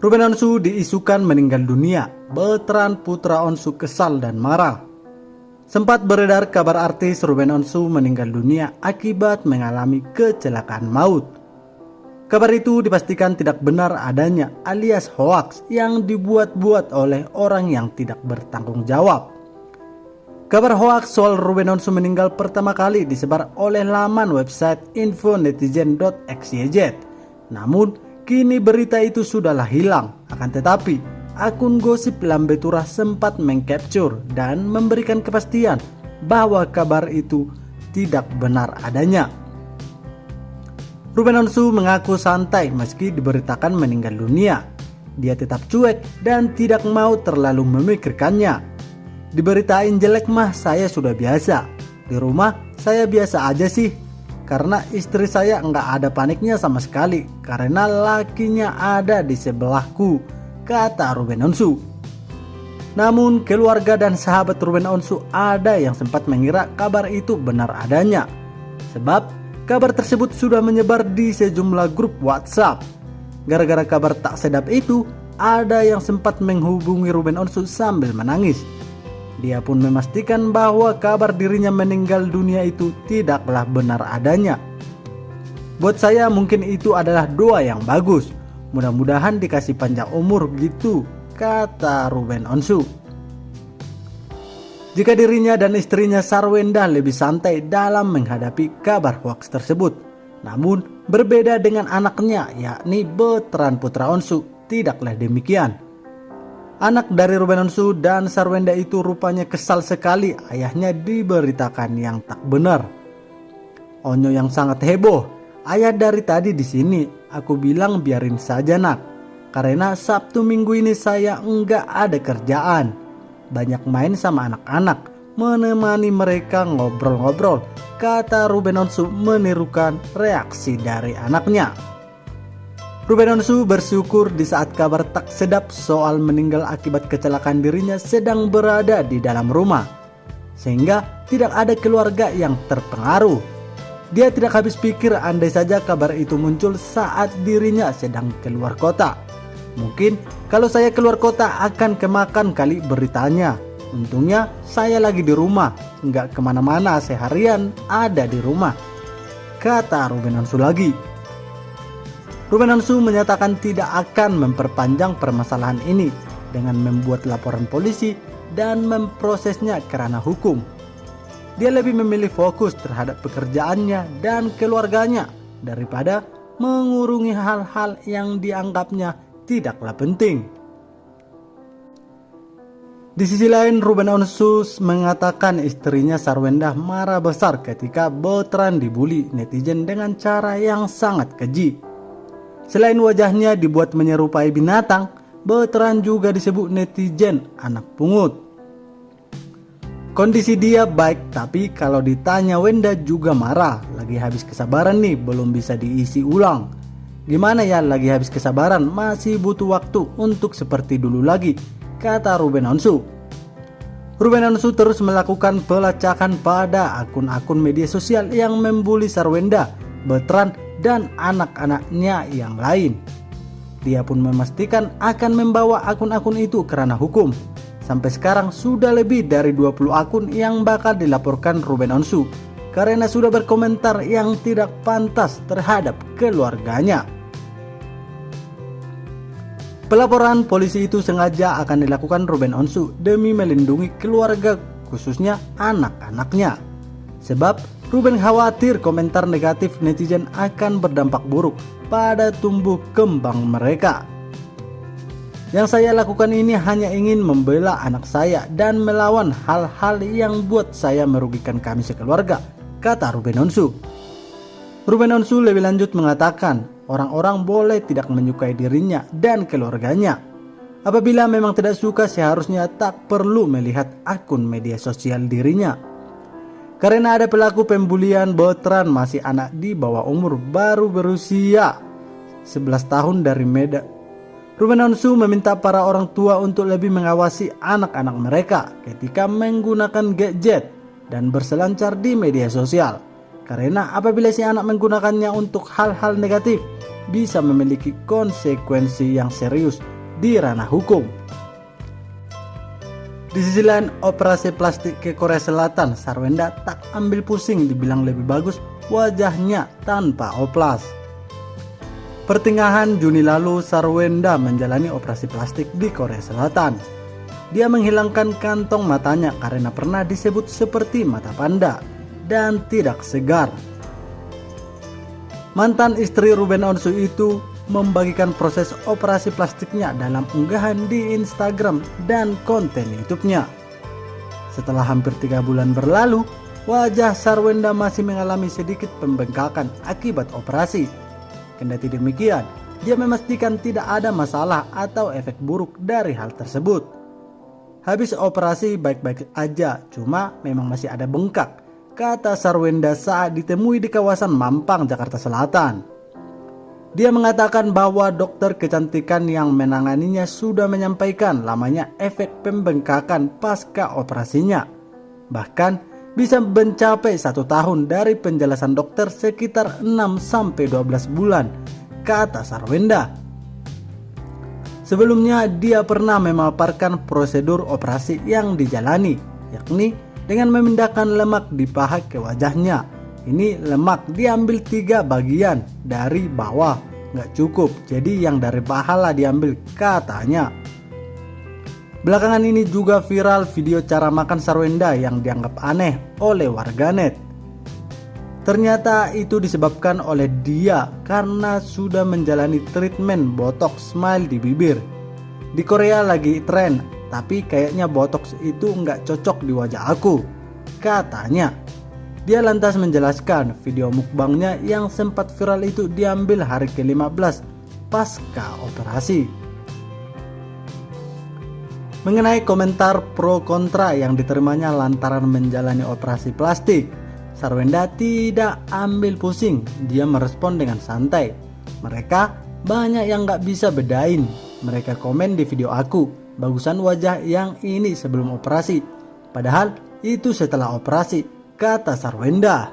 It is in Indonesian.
Ruben Onsu diisukan meninggal dunia. Bertrand putra Onsu kesal dan marah. Sempat beredar kabar artis Ruben Onsu meninggal dunia akibat mengalami kecelakaan maut. Kabar itu dipastikan tidak benar adanya, alias hoaks yang dibuat-buat oleh orang yang tidak bertanggung jawab. Kabar hoaks soal Ruben Onsu meninggal pertama kali disebar oleh laman website infonetizen.xyz. Namun, kini berita itu sudahlah hilang. Akan tetapi, akun gosip Lambe Tura sempat mengcapture dan memberikan kepastian bahwa kabar itu tidak benar adanya. Ruben Onsu mengaku santai meski diberitakan meninggal dunia. Dia tetap cuek dan tidak mau terlalu memikirkannya. Diberitain jelek mah saya sudah biasa. Di rumah saya biasa aja sih. Karena istri saya nggak ada paniknya sama sekali. Karena lakinya ada di sebelahku, kata Ruben Onsu. Namun keluarga dan sahabat Ruben Onsu ada yang sempat mengira kabar itu benar adanya. Sebab kabar tersebut sudah menyebar di sejumlah grup WhatsApp. Gara-gara kabar tak sedap itu, ada yang sempat menghubungi Ruben Onsu sambil menangis. Dia pun memastikan bahwa kabar dirinya meninggal dunia itu tidaklah benar adanya. Buat saya mungkin itu adalah doa yang bagus. Mudah-mudahan dikasih panjang umur gitu, kata Ruben Onsu. Jika dirinya dan istrinya Sarwenda lebih santai dalam menghadapi kabar hoaks tersebut. Namun berbeda dengan anaknya yakni Bertrand putra Onsu, tidaklah demikian. Anak dari Ruben Onsu dan Sarwenda itu rupanya kesal sekali ayahnya diberitakan yang tak benar. Onyo yang sangat heboh, ayah dari tadi di sini, aku bilang biarin saja nak. Karena Sabtu Minggu ini saya enggak ada kerjaan. Banyak main sama anak-anak, menemani mereka ngobrol-ngobrol, kata Ruben Onsu menirukan reaksi dari anaknya. Ruben Onsu bersyukur di saat kabar tak sedap soal meninggal akibat kecelakaan dirinya sedang berada di dalam rumah, sehingga tidak ada keluarga yang terpengaruh. Dia tidak habis pikir andai saja kabar itu muncul saat dirinya sedang keluar kota. Mungkin kalau saya keluar kota akan kemakan kali beritanya. Untungnya saya lagi di rumah, nggak kemana-mana, seharian ada di rumah, kata Ruben Onsu lagi. Ruben Onsu menyatakan tidak akan memperpanjang permasalahan ini dengan membuat laporan polisi dan memprosesnya kerana hukum. Dia lebih memilih fokus terhadap pekerjaannya dan keluarganya daripada mengurungi hal-hal yang dianggapnya tidaklah penting. Di sisi lain, Ruben Onsu mengatakan istrinya Sarwenda marah besar ketika Bertrand dibully netizen dengan cara yang sangat keji. Selain wajahnya dibuat menyerupai binatang, Bertrand juga disebut netizen anak pungut. Kondisi dia baik, tapi kalau ditanya Wenda juga marah. Lagi habis kesabaran nih, belum bisa diisi ulang. Gimana ya, lagi habis kesabaran, masih butuh waktu untuk seperti dulu lagi, kata Ruben Onsu. Ruben Onsu terus melakukan pelacakan pada akun-akun media sosial yang membuli Sarwenda, Bertrand, dan anak-anaknya yang lain. Dia pun memastikan akan membawa akun-akun itu kerana hukum. Sampai sekarang sudah lebih dari 20 akun yang bakal dilaporkan Ruben Onsu karena sudah berkomentar yang tidak pantas terhadap keluarganya. Pelaporan polisi itu sengaja akan dilakukan Ruben Onsu demi melindungi keluarga, khususnya anak-anaknya. Sebab Ruben khawatir komentar negatif netizen akan berdampak buruk pada tumbuh kembang mereka. Yang saya lakukan ini hanya ingin membela anak saya dan melawan hal-hal yang buat saya merugikan kami sekeluarga, kata Ruben Onsu. Ruben Onsu lebih lanjut mengatakan, orang-orang boleh tidak menyukai dirinya dan keluarganya. Apabila memang tidak suka, seharusnya tak perlu melihat akun media sosial dirinya. Karena ada pelaku pembulian Bertrand masih anak di bawah umur, baru berusia 11 tahun dari Medan. Ruben Onsu meminta para orang tua untuk lebih mengawasi anak-anak mereka ketika menggunakan gadget dan berselancar di media sosial. Karena apabila si anak menggunakannya untuk hal-hal negatif, bisa memiliki konsekuensi yang serius di ranah hukum. Di sisi lain, operasi plastik ke Korea Selatan, Sarwenda tak ambil pusing, dibilang lebih bagus wajahnya tanpa oplas. Pertengahan Juni lalu, Sarwenda menjalani operasi plastik di Korea Selatan. Dia menghilangkan kantong matanya karena pernah disebut seperti mata panda dan tidak segar. Mantan istri Ruben Onsu itu membagikan proses operasi plastiknya dalam unggahan di Instagram dan konten YouTube-nya. Setelah hampir 3 bulan berlalu, wajah Sarwenda masih mengalami sedikit pembengkakan akibat operasi. Kendati demikian, dia memastikan tidak ada masalah atau efek buruk dari hal tersebut. Habis operasi baik-baik aja, cuma memang masih ada bengkak, kata Sarwenda saat ditemui di kawasan Mampang, Jakarta Selatan. Dia mengatakan bahwa dokter kecantikan yang menanganinya sudah menyampaikan lamanya efek pembengkakan pasca operasinya. Bahkan bisa mencapai 1 tahun dari penjelasan dokter sekitar 6-12 bulan, kata Sarwenda. Sebelumnya dia pernah memaparkan prosedur operasi yang dijalani, yakni dengan memindahkan lemak di paha ke wajahnya. Ini lemak diambil 3 bagian, dari bawah nggak cukup, jadi yang dari paha diambil, katanya. Belakangan ini juga viral video cara makan Sarwenda yang dianggap aneh oleh warganet. Ternyata itu disebabkan oleh dia karena sudah menjalani treatment botox smile di bibir. Di Korea lagi tren, tapi kayaknya botox itu nggak cocok di wajah aku, katanya. Dia lantas menjelaskan video mukbangnya yang sempat viral itu diambil hari ke-15 pasca operasi. Mengenai komentar pro kontra yang diterimanya lantaran menjalani operasi plastik, Sarwenda tidak ambil pusing. Dia merespon dengan santai. Mereka banyak yang gak bisa bedain. Mereka komen di video aku, bagusan wajah yang ini sebelum operasi, padahal itu setelah operasi, kata Sarwenda.